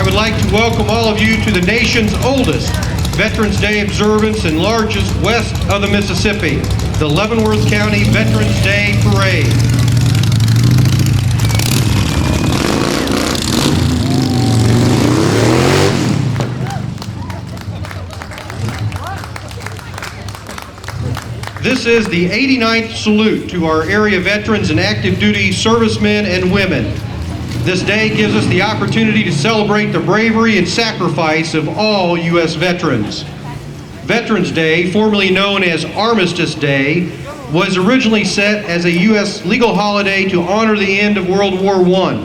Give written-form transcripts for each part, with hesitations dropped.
I would like to welcome all of you to the nation's oldest Veterans Day observance and largest west of the Mississippi, the Leavenworth County Veterans Day Parade. This is the 89th salute to our area veterans and active duty servicemen and women. This day gives us the opportunity to celebrate the bravery and sacrifice of all U.S. veterans. Veterans Day, formerly known as Armistice Day, was originally set as a U.S. legal holiday to honor the end of World War I,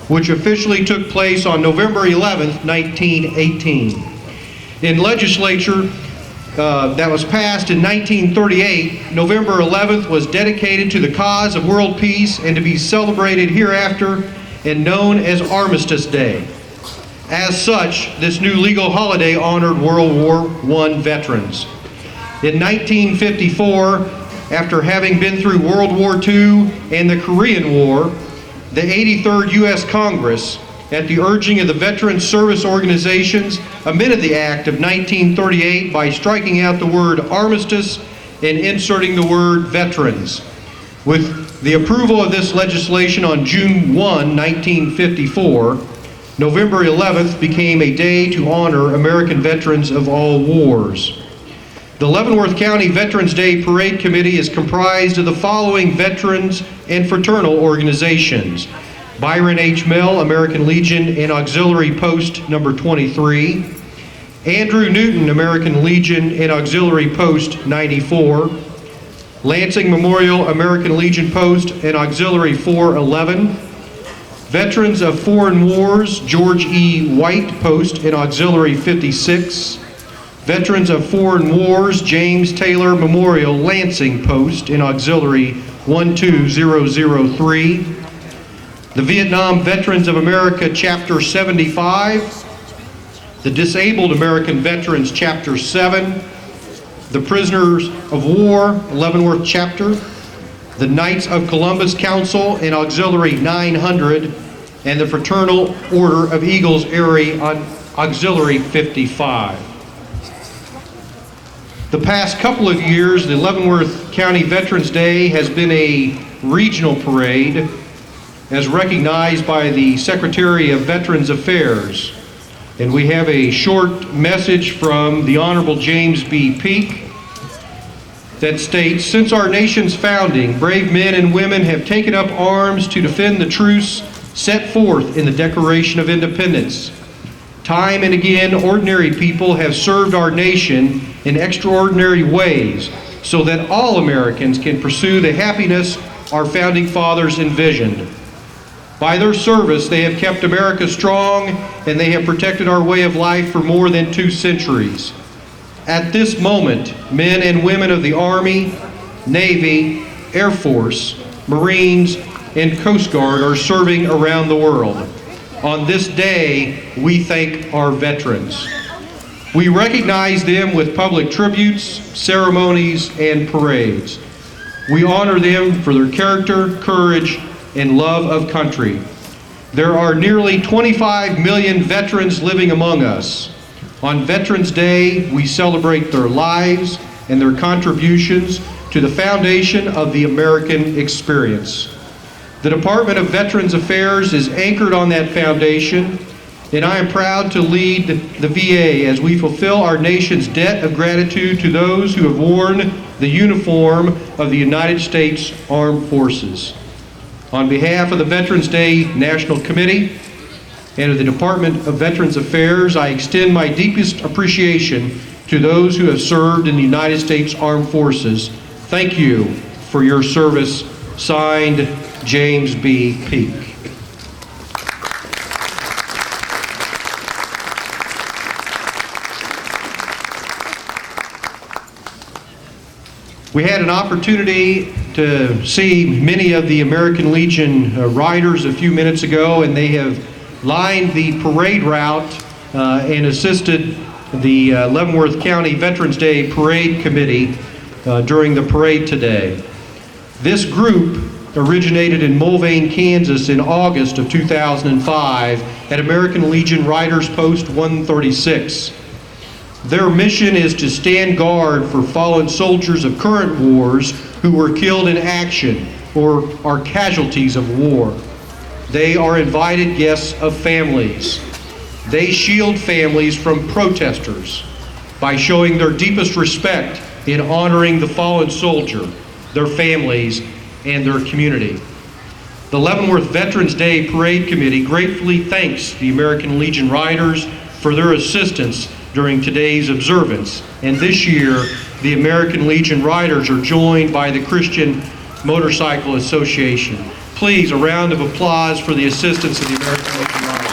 which officially took place on November 11, 1918. In legislature that was passed in 1938, November 11th was dedicated to the cause of world peace and to be celebrated hereafter and known as Armistice Day. As such, this new legal holiday honored World War I veterans. In 1954, after having been through World War II and the Korean War, the 83rd U.S. Congress, at the urging of the Veterans Service Organizations, amended the Act of 1938 by striking out the word armistice and inserting the word veterans. With the approval of this legislation on June 1, 1954, November 11th became a day to honor American veterans of all wars. The Leavenworth County Veterans Day Parade Committee is comprised of the following veterans and fraternal organizations: Byron H. Mill, American Legion and Auxiliary Post number 23. Andrew Newton, American Legion and Auxiliary Post 94. Lansing Memorial, American Legion Post and Auxiliary 411. Veterans of Foreign Wars, George E. White Post and Auxiliary 56. Veterans of Foreign Wars, James Taylor Memorial, Lansing Post and Auxiliary 12003. The Vietnam Veterans of America, Chapter 75, the Disabled American Veterans, Chapter 7, the Prisoners of War, Leavenworth Chapter, the Knights of Columbus Council and Auxiliary 900, and the Fraternal Order of Eagles, Erie, on Auxiliary 55. The past couple of years, the Leavenworth County Veterans Day has been a regional parade, as recognized by the Secretary of Veterans Affairs. And we have a short message from the Honorable James B. Peake that states, "Since our nation's founding, brave men and women have taken up arms to defend the truths set forth in the Declaration of Independence. Time and again, ordinary people have served our nation in extraordinary ways so that all Americans can pursue the happiness our founding fathers envisioned. By their service, they have kept America strong, and they have protected our way of life for more than 2 centuries. At this moment, men and women of the Army, Navy, Air Force, Marines, and Coast Guard are serving around the world. On this day, we thank our veterans. We recognize them with public tributes, ceremonies, and parades. We honor them for their character, courage, and love of country. There are nearly 25 million veterans living among us. On Veterans Day, we celebrate their lives and their contributions to the foundation of the American experience. The Department of Veterans Affairs is anchored on that foundation, and I am proud to lead the VA as we fulfill our nation's debt of gratitude to those who have worn the uniform of the United States Armed Forces. On behalf of the Veterans Day National Committee and of the Department of Veterans Affairs, I extend my deepest appreciation to those who have served in the United States Armed Forces. Thank you for your service. Signed, James B. Peake. We had an opportunity to see many of the American Legion riders a few minutes ago, and they have lined the parade route and assisted the Leavenworth County Veterans Day Parade Committee during the parade today. This group originated in Mulvane, Kansas in August of 2005 at American Legion Riders Post 136. Their mission is to stand guard for fallen soldiers of current wars who were killed in action or are casualties of war. They are invited guests of families. They shield families from protesters by showing their deepest respect in honoring the fallen soldier, their families, and their community. The Leavenworth Veterans Day Parade Committee gratefully thanks the American Legion Riders for their assistance during today's observance. And this year, the American Legion Riders are joined by the Christian Motorcycle Association. Please, a round of applause for the assistance of the American Legion Riders.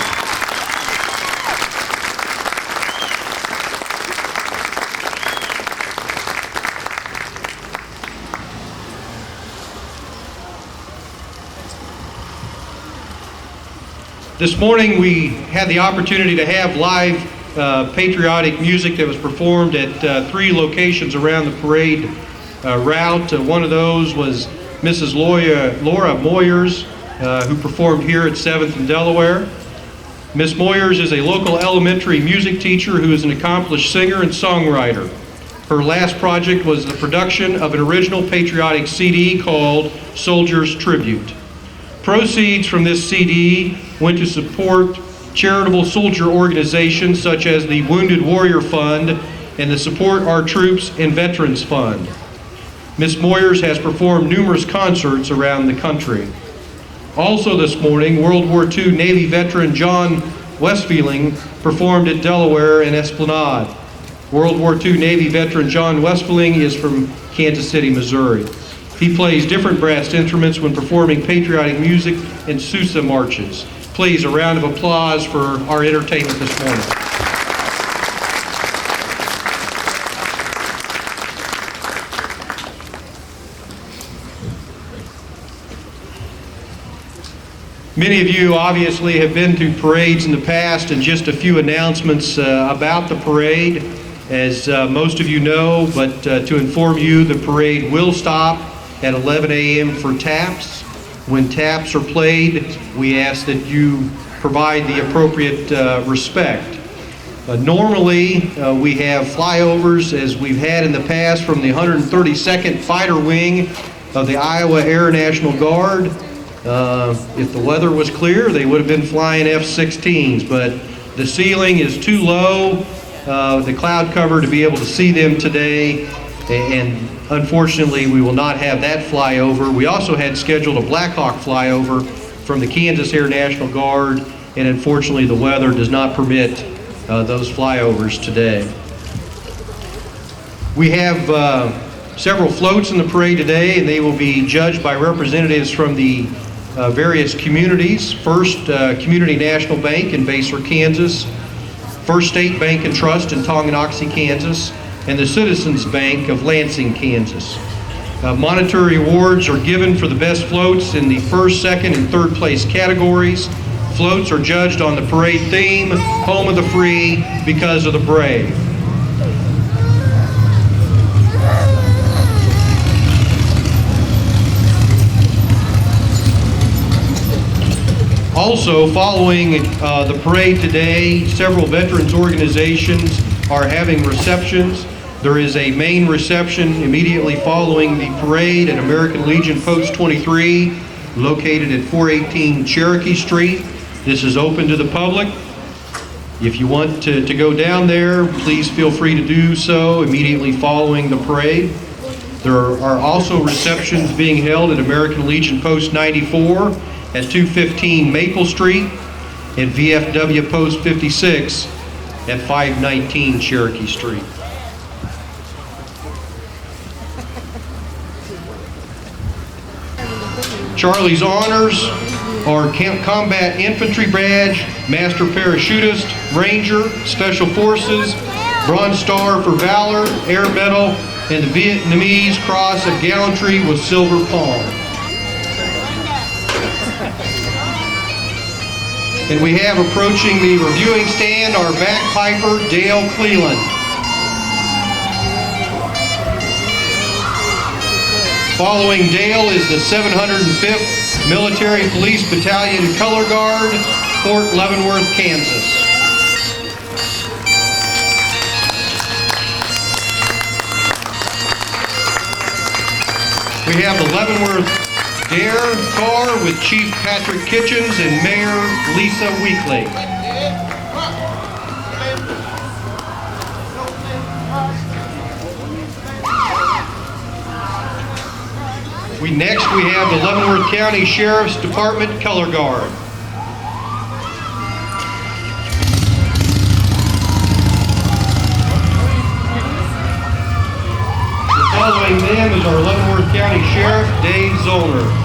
This morning we had the opportunity to have live patriotic music that was performed at 3 locations around the parade route. One of those was Mrs. Laura Moyers, who performed here at 7th and Delaware. Miss Moyers is a local elementary music teacher who is an accomplished singer and songwriter. Her last project was the production of an original patriotic CD called Soldier's Tribute. Proceeds from this CD went to support charitable soldier organizations such as the Wounded Warrior Fund and the Support Our Troops and Veterans Fund. Ms. Moyers has performed numerous concerts around the country. Also this morning, World War II Navy veteran John Westfeling performed at Delaware and Esplanade. World War II Navy veteran John Westfeling is from Kansas City, Missouri. He plays different brass instruments when performing patriotic music and Sousa marches. Please, a round of applause for our entertainment this morning. Many of you obviously have been to parades in the past, and just a few announcements about the parade. As most of you know, but to inform you, the parade will stop at 11 a.m. for taps. When taps are played, we ask that you provide the appropriate respect. Normally, we have flyovers, as we've had in the past, from the 132nd Fighter Wing of the Iowa Air National Guard. If the weather was clear, they would have been flying F-16s, but the ceiling is too low, the cloud cover, to be able to see them today, and unfortunately we will not have that flyover. We also had scheduled a Black Hawk flyover from the Kansas Air National Guard, and unfortunately the weather does not permit those flyovers today. We have several floats in the parade today, and they will be judged by representatives from the various communities. First, Community National Bank in Basler, Kansas. First State Bank and Trust in Tonganoxie, Kansas, and the Citizens Bank of Lansing, Kansas. Monetary awards are given for the best floats in the first, second, and third place categories. Floats are judged on the parade theme, Home of the Free, Because of the Brave. Also, following the parade today, several veterans organizations are having receptions. There is a main reception immediately following the parade at American Legion Post 23, located at 418 Cherokee Street. This is open to the public. If you want to go down there, please feel free to do so immediately following the parade. There are also receptions being held at American Legion Post 94 at 215 Maple Street and VFW Post 56 at 519 Cherokee Street. Charley's honors are Combat Infantry Badge, Master Parachutist, Ranger, Special Forces, Bronze Star for Valor, Air Medal, and the Vietnamese Cross of Gallantry with Silver Palm. And we have approaching the reviewing stand our bagpiper, Dale Cleland. Following Dale is the 705th Military Police Battalion Color Guard, Fort Leavenworth, Kansas. We have the Leavenworth Dare Car with Chief Patrick Kitchens and Mayor Lisa Weekley. Next, we have the Leavenworth County Sheriff's Department Color Guard. Following them is our Leavenworth County Sheriff, Dave Zollner.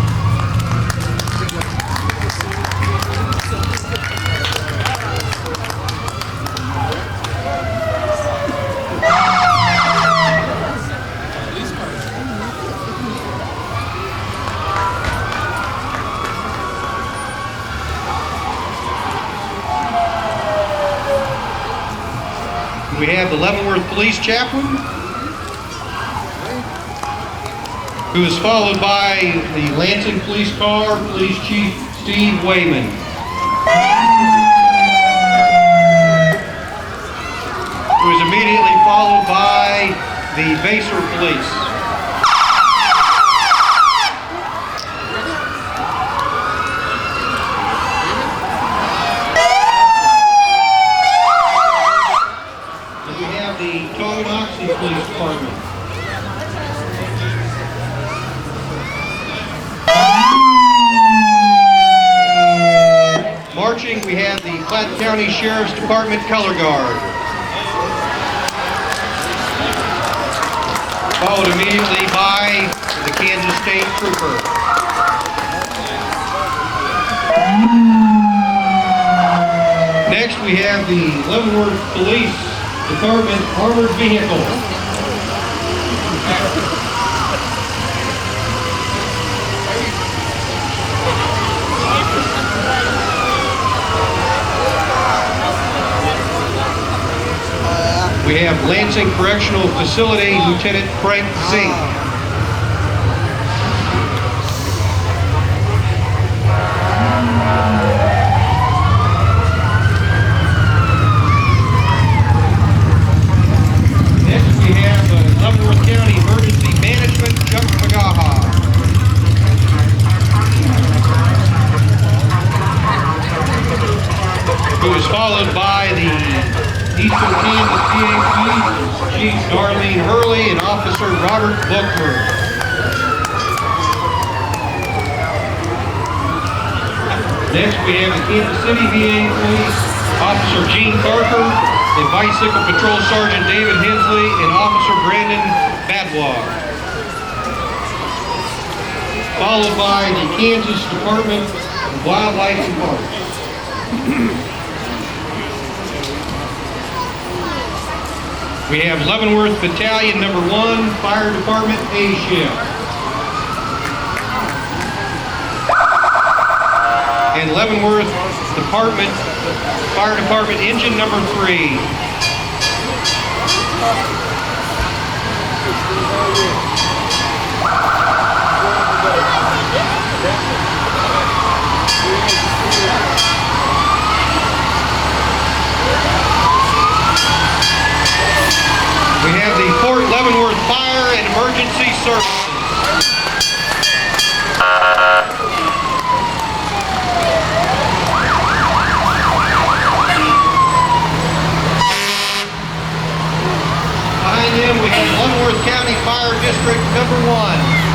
We have the Leavenworth Police Chaplain, who is followed by the Lansing Police Car, Police Chief Steve Wayman. Who is immediately followed by the Vassar Police. Police Department. Marching, we have the Platte County Sheriff's Department Color Guard. Followed immediately by the Kansas State Trooper. Next, we have the Leavenworth Police Department Armored Vehicle. We have Lansing Correctional Facility Lieutenant Frank Zink. Leavenworth County Emergency Management, Chuck Magaha. Who is followed by the Eastern Kansas PAC, Chief Darlene Hurley and Officer Robert Buckler. Next we have the Kansas City VA Police, Officer Gene Parker, and Bicycle Patrol Sergeant David Hensley and Officer Brandon Badwar. Followed by the Kansas Department of Wildlife and Parks. We have Leavenworth Battalion Number 1, Fire Department A Shift. And Leavenworth Department, Fire Department Engine Number 3. We have the Fort Leavenworth Fire and Emergency Services. Behind them we have Leavenworth County Fire District Number 1.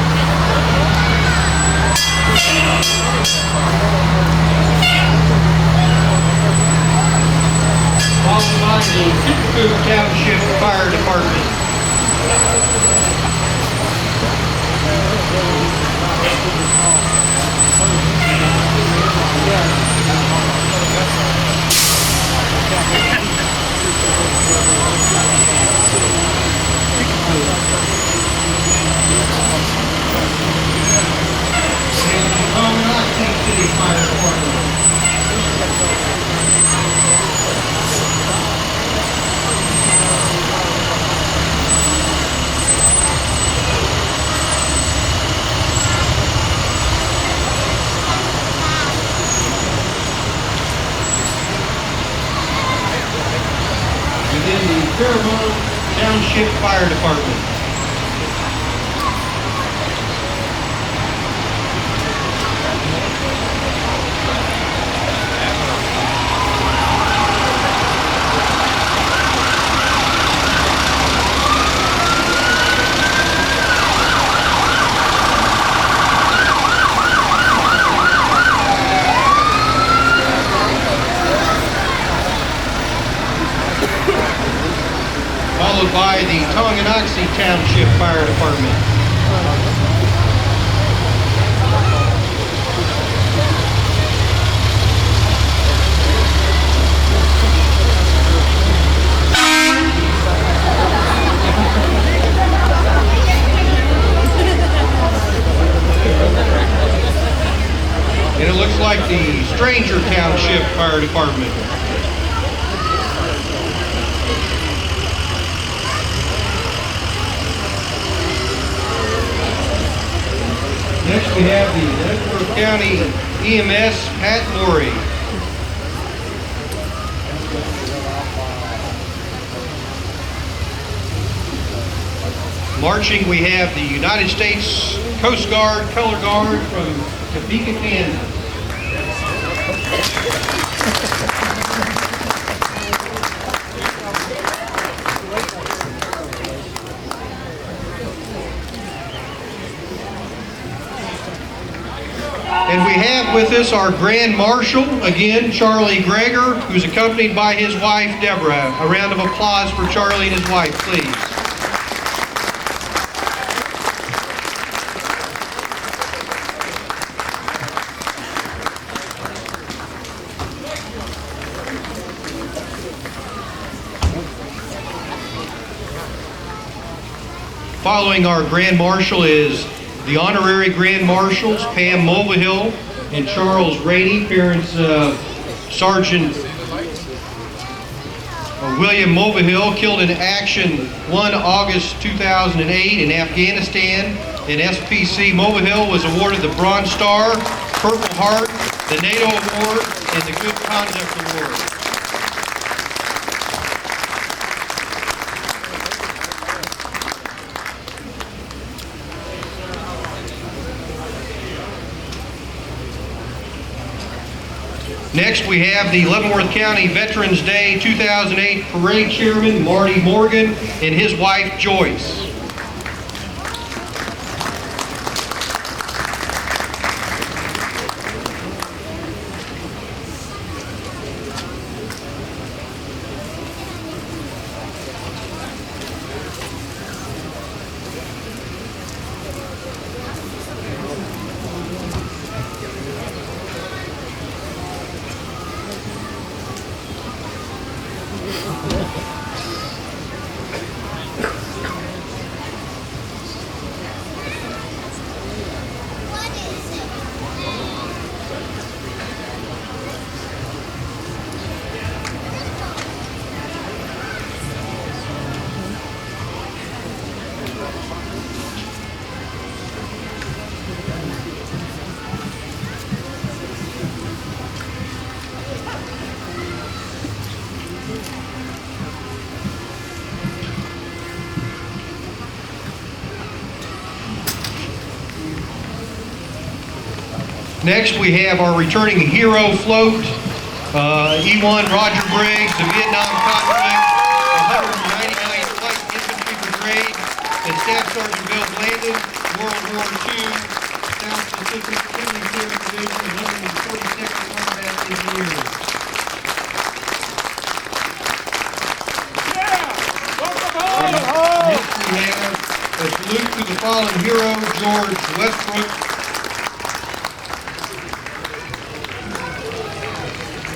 Followed by the Shoemaker Township Fire Department. And the Armistice City Fire Department. in the Fairmont Township Fire Department. Followed by the Tonganoxie Township Fire Department. And it looks like the Stranger Township Fire Department. Next we have the Leavenworth County EMS, Pat Morey. Marching we have the United States Coast Guard Color Guard from Topeka, Kansas. And we have with us our Grand Marshal, again, Charley Greger, who's accompanied by his wife, Deborah. A round of applause for Charley and his wife, please. Following our Grand Marshal is the Honorary Grand Marshals, Pam Mulvihill and Charles Rainey, parents of Sergeant William Mulvihill, killed in action 1 August 2008 in Afghanistan. And SPC Mulvihill was awarded the Bronze Star, Purple Heart, the NATO Award, and the Good Conduct Award. Next, we have the Leavenworth County Veterans Day 2008 Parade Chairman, Marty Morgan, and his wife, Joyce. Next, we have our returning hero float, E1 Roger Briggs, the Vietnam conflict, 199th Flight Infantry Brigade, and Staff Sergeant Bill Blandon, World War II, South Pacific Military Division, 142nd Combat Engineers. Next, we have a salute to the fallen hero, George Westbrook.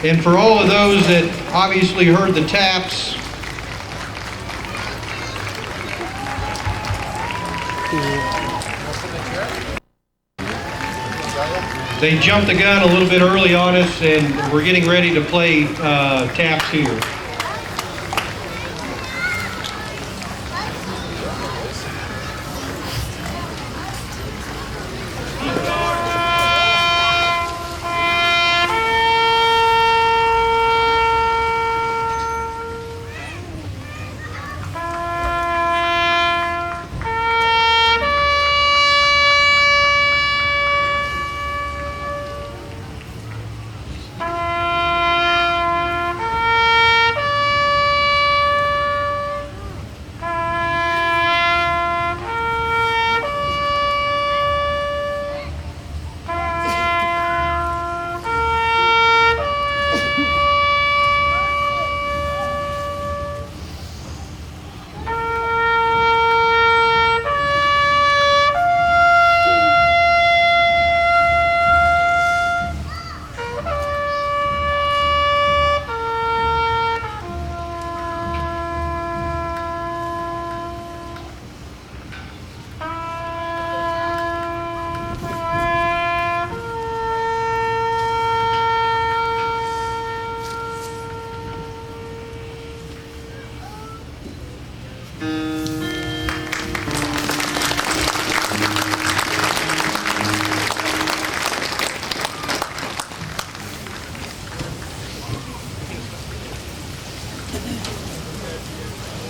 And for all of those that obviously heard the taps, they jumped the gun a little bit early on us, and we're getting ready to play taps here.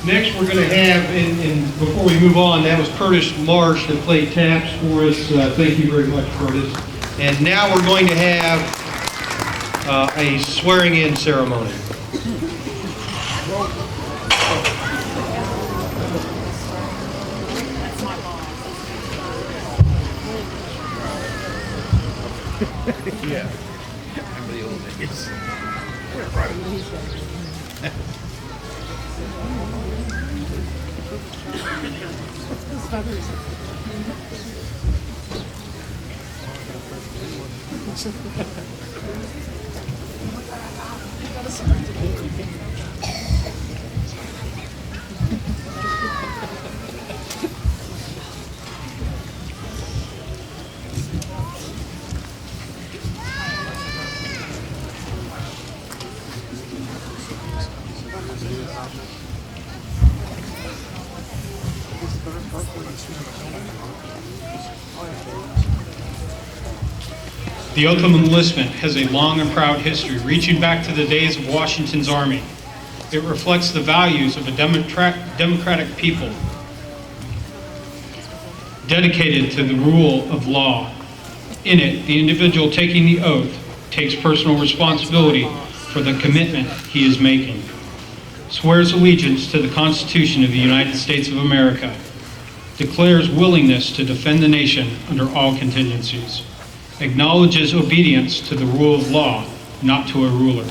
Next, we're going to have, and before we move on, that was Curtis Marsh that played taps for us. Thank you very much, Curtis. And now we're going to have a swearing-in ceremony. Yeah. Remember the old days. The oath of enlistment has a long and proud history, reaching back to the days of Washington's Army. It reflects the values of a democratic people dedicated to the rule of law. In it, the individual taking the oath takes personal responsibility for the commitment he is making, swears allegiance to the Constitution of the United States of America, declares willingness to defend the nation under all contingencies, acknowledges obedience to the rule of law, not to a ruler,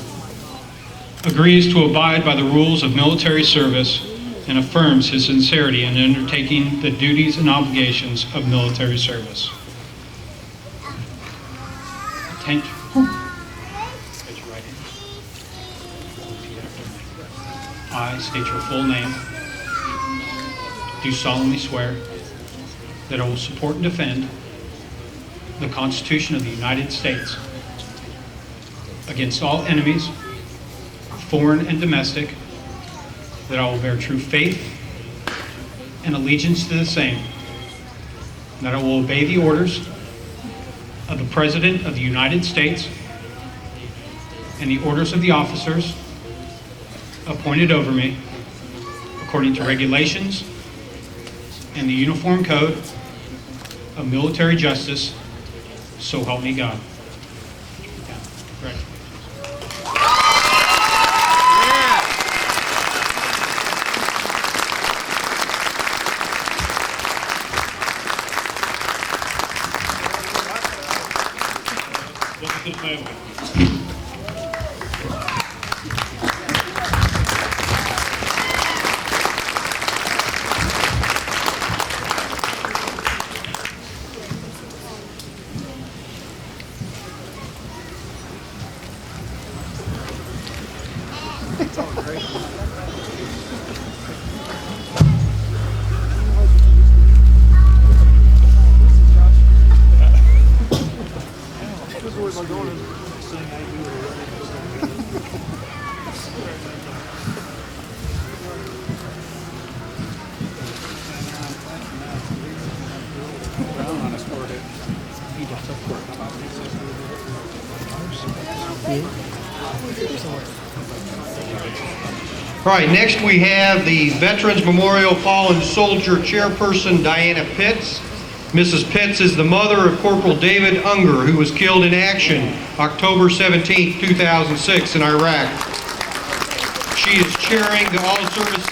agrees to abide by the rules of military service, and affirms his sincerity in undertaking the duties and obligations of military service. Attention. Raise your right hand. Repeat after me. I state your full name. Do solemnly swear that I will support and defend the Constitution of the United States against all enemies, foreign and domestic, that I will bear true faith and allegiance to the same, that I will obey the orders of the President of the United States and the orders of the officers appointed over me according to regulations and the Uniform Code of Military Justice. So help me God. Right. Look at the family. All right, next we have the Veterans Memorial Fallen Soldier Chairperson, Diana Pitts. Mrs. Pitts is the mother of Corporal David Unger, who was killed in action October 17, 2006 in Iraq. She is chairing the All Service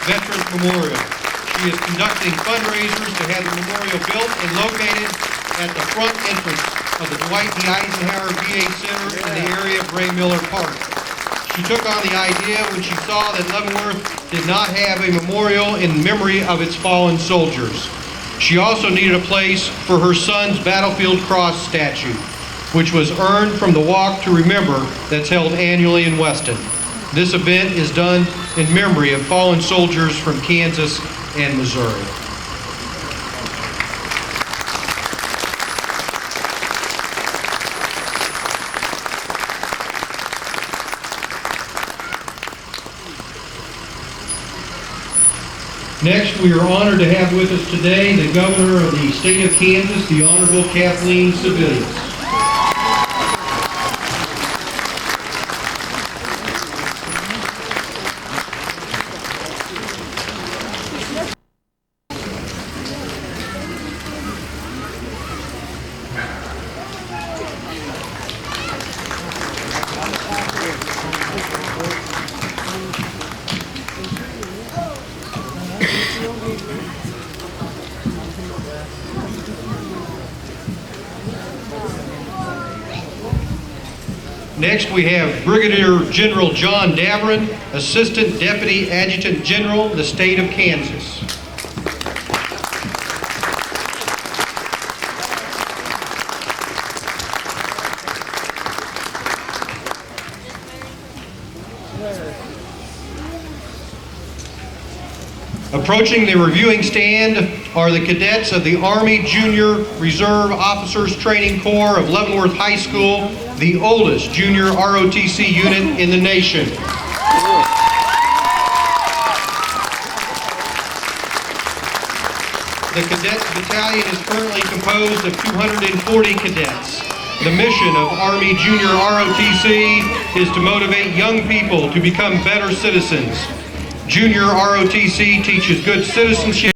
Veterans Memorial. She is conducting fundraisers to have the memorial built and located at the front entrance of the Dwight D. Eisenhower VA Center in the area of Ray Miller Park. She took on the idea when she saw that Leavenworth did not have a memorial in memory of its fallen soldiers. She also needed a place for her son's Battlefield Cross statue, which was earned from the Walk to Remember that's held annually in Weston. This event is done in memory of fallen soldiers from Kansas and Missouri. Next, we are honored to have with us today the Governor of the State of Kansas, the Honorable Kathleen Sebelius. Next, we have Brigadier General John Daverin, Assistant Deputy Adjutant General, the state of Kansas. Approaching the reviewing stand are the cadets of the Army Junior Reserve Officers Training Corps of Leavenworth High School, the oldest junior ROTC unit in the nation. The cadet battalion is currently composed of 240 cadets. The mission of Army Junior ROTC is to motivate young people to become better citizens. Junior ROTC teaches good citizenship